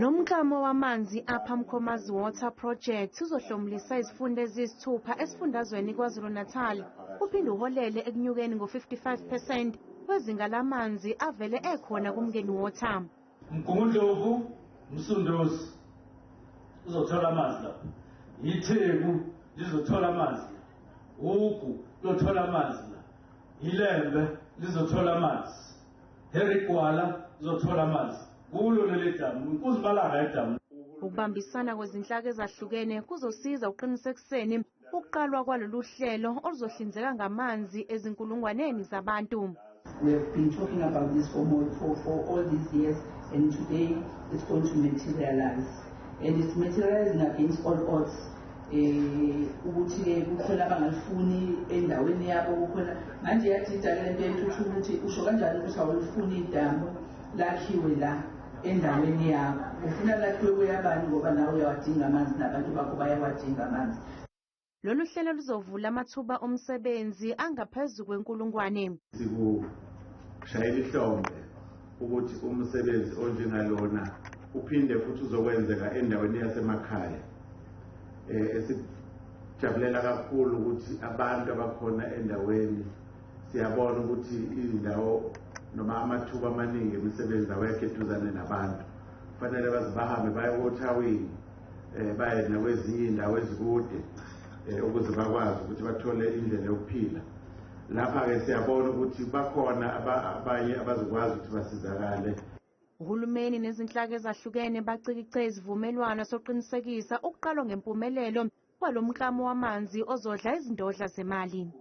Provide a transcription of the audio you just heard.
Lo mklamo wamanzi apha Mkhomazi Water Project uzohlomulisa izifunda eziyisithupha esifundazweni KwaZulu-Natal uphinde uholele ekunyukeni ngo-55% kwezinga lamanzi avele ekhona kuMngeni Water. Mgungundlovu, Msundozi uzothola amanzi lapha. Yitheku lizothola amanzi la. Ugu lizothola amanzi la. Ilembe lizothola amanzi. Herigwala lizothola amanzi. Kulo leli damu, kuzibalanga edamu. Ukubambisana kwezinhlaka ezahlukene kuzosiza uqinisekiseni ukuqalwa kwalolu hlelo oluzohlinzeka ngamanzi ezinkulungwaneni zabantu. We have been talking about this for all these years, and today it's going to materialize. And it's materializing against all odds. Ukuthi kukhona abangalifuni endaweni yabo kukhona manje yadida le nto entuthu ukuthi usho kanjani ukuthi awulifuni idamu lakhiwe la endaweni yakho ufuna lakhiwe kuyabani ngoba nawe uyawadinga amanzi nabantu bakho bayawadinga amanzi. Lolu hlelo luzovula amathuba omsebenzi angaphezulu kwenkulungwane. Sikushayela ihlombe ukuthi umsebenzi onjengalona uphinde futhi uzokwenzeka endaweni yasemakhaya. Sijabulela kakhulu ukuthi abantu abakhona endaweni siyabona ukuthi indawo noma amathuba amaningi emisebenzi awekho eduzane nabantu. Kufanele bazibahambe baye kothawini baye nakwezinye indawo ezikude ukuze bakwazi ukuthi bathole indlela yokuphila. Lapha-ke siyabona ukuthi bakhona abanye abazokwazi ukuthi basizakale. Uhulumeni nezinhlaka ezahlukene bacikice izivumelwano sokuqinisekisa ukuqalwa ngempumelelo kwalo mklamo wamanzi ozodla izindodla zemali.